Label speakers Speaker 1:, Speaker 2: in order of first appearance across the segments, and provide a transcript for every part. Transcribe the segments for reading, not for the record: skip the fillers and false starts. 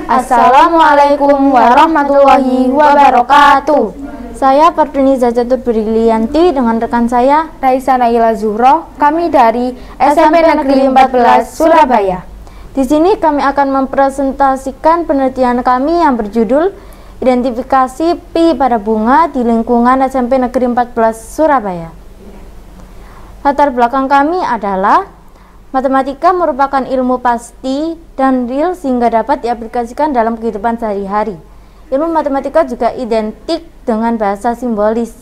Speaker 1: Assalamualaikum warahmatullahi wabarakatuh. Saya Parduniza Catur Brilianti dengan rekan saya
Speaker 2: Raisa Naila Zuhro. Kami dari SMP Negeri 14 Surabaya.
Speaker 1: Di sini kami akan mempresentasikan penelitian kami yang berjudul Identifikasi Pi pada bunga di lingkungan SMP Negeri 14 Surabaya. Latar belakang kami adalah matematika merupakan ilmu pasti dan real sehingga dapat diaplikasikan dalam kehidupan sehari-hari. Ilmu matematika juga identik dengan bahasa simbolis.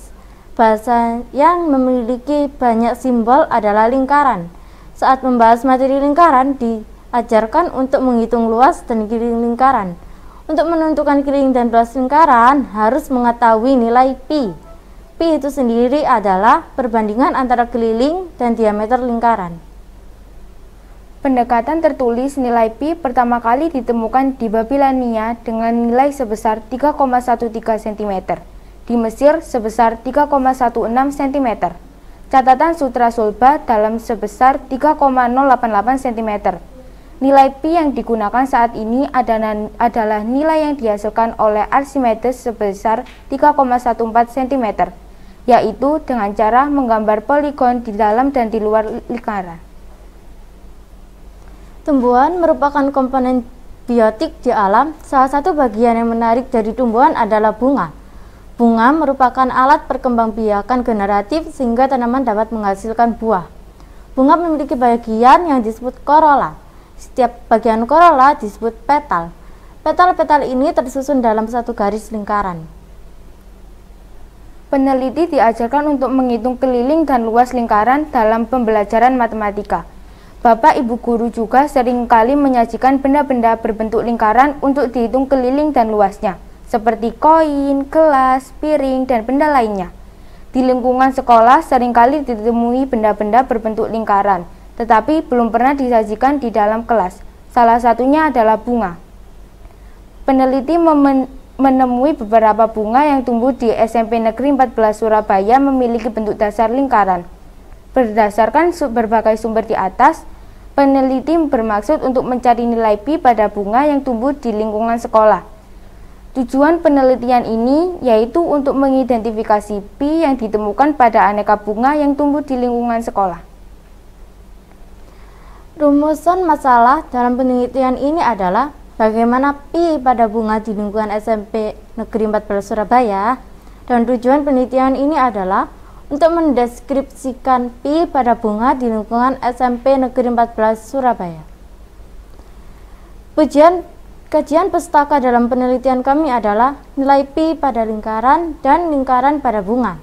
Speaker 1: Bahasa yang memiliki banyak simbol adalah lingkaran. Saat membahas materi lingkaran, diajarkan untuk menghitung luas dan keliling lingkaran. Untuk menentukan keliling dan luas lingkaran, harus mengetahui nilai pi. Pi itu sendiri adalah perbandingan antara keliling dan diameter lingkaran.
Speaker 2: Pendekatan tertulis nilai pi pertama kali ditemukan di Babilonia dengan nilai sebesar 3,13 cm, di Mesir sebesar 3,16 cm. Catatan Sutra Sulba dalam sebesar 3,088 cm. Nilai pi yang digunakan saat ini adalah nilai yang dihasilkan oleh Archimedes sebesar 3,14 cm, yaitu dengan cara menggambar poligon di dalam dan di luar lingkaran.
Speaker 1: Tumbuhan merupakan komponen biotik di alam. Salah satu bagian yang menarik dari tumbuhan adalah bunga. Bunga merupakan alat perkembangbiakan generatif sehingga tanaman dapat menghasilkan buah. Bunga memiliki bagian yang disebut korola. Setiap bagian korola disebut petal. Petal-petal ini tersusun dalam satu garis lingkaran.
Speaker 2: Peneliti diajarkan untuk menghitung keliling dan luas lingkaran dalam pembelajaran matematika. Bapak Ibu guru juga seringkali menyajikan benda-benda berbentuk lingkaran untuk dihitung keliling dan luasnya, seperti koin, gelas, piring, dan benda lainnya. Di lingkungan sekolah seringkali ditemui benda-benda berbentuk lingkaran, tetapi belum pernah disajikan di dalam kelas. Salah satunya adalah bunga. Peneliti menemui beberapa bunga yang tumbuh di SMP Negeri 14 Surabaya memiliki bentuk dasar lingkaran. Berdasarkan berbagai sumber di atas, peneliti bermaksud untuk mencari nilai pi pada bunga yang tumbuh di lingkungan sekolah. Tujuan penelitian ini yaitu untuk mengidentifikasi pi yang ditemukan pada aneka bunga yang tumbuh di lingkungan sekolah.
Speaker 1: Rumusan masalah dalam penelitian ini adalah bagaimana pi pada bunga di lingkungan SMP Negeri 14 Surabaya, dan tujuan penelitian ini adalah untuk mendeskripsikan pi pada bunga di lingkungan SMP Negeri 14 Surabaya. Kajian pustaka dalam penelitian kami adalah nilai pi pada lingkaran dan lingkaran pada bunga.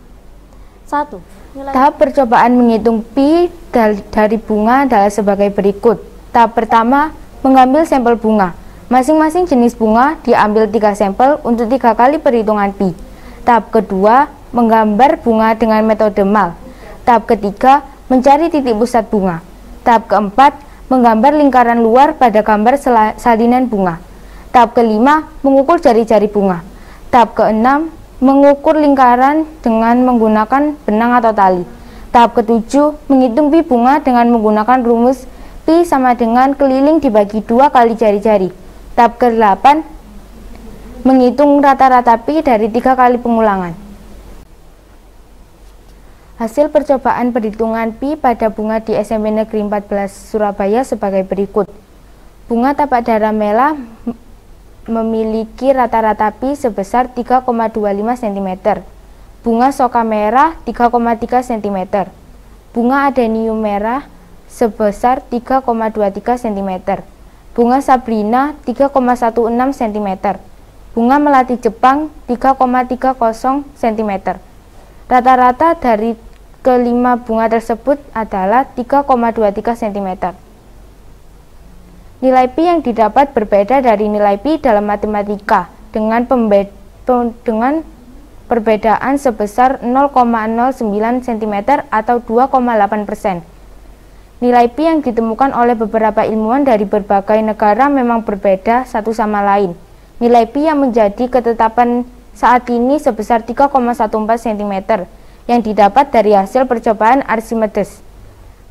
Speaker 1: 1.
Speaker 2: Tahap percobaan menghitung pi dari bunga adalah sebagai berikut. Tahap pertama, mengambil sampel bunga. Masing-masing jenis bunga diambil 3 sampel untuk 3 kali perhitungan pi. Tahap kedua, menggambar bunga dengan metode MAL. Tahap ketiga, mencari titik pusat bunga. Tahap keempat, menggambar lingkaran luar pada gambar salinan bunga. Tahap kelima, mengukur jari-jari bunga. Tahap keenam, mengukur lingkaran dengan menggunakan benang atau tali. Tahap ketujuh, menghitung pi bunga dengan menggunakan rumus pi sama dengan keliling dibagi 2 kali jari-jari. Tahap ke-8, menghitung rata-rata pi dari 3 kali pengulangan. Hasil percobaan perhitungan pi pada bunga di SMP Negeri 14 Surabaya sebagai berikut. Bunga tapak darah merah memiliki rata-rata pi sebesar 3,25 cm. Bunga soka merah 3,3 cm. Bunga adenium merah sebesar 3,23 cm. Bunga sabrina 3,16 cm. Bunga melati Jepang 3,30 cm. Rata-rata dari kelima bunga tersebut adalah 3,23 cm. Nilai pi yang didapat berbeda dari nilai pi dalam matematika dengan perbedaan sebesar 0,09 cm atau 2,8%. Nilai pi yang ditemukan oleh beberapa ilmuwan dari berbagai negara memang berbeda satu sama lain. Nilai pi yang menjadi ketetapan saat ini sebesar 3,14 cm yang didapat dari hasil percobaan Archimedes.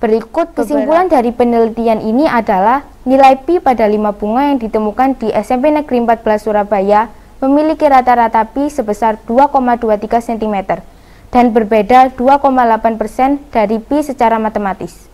Speaker 2: Berikut kesimpulan dari penelitian ini adalah nilai pi pada 5 bunga yang ditemukan di SMP Negeri 14 Surabaya memiliki rata-rata pi sebesar 2,23 cm dan berbeda 2,8% dari pi secara matematis.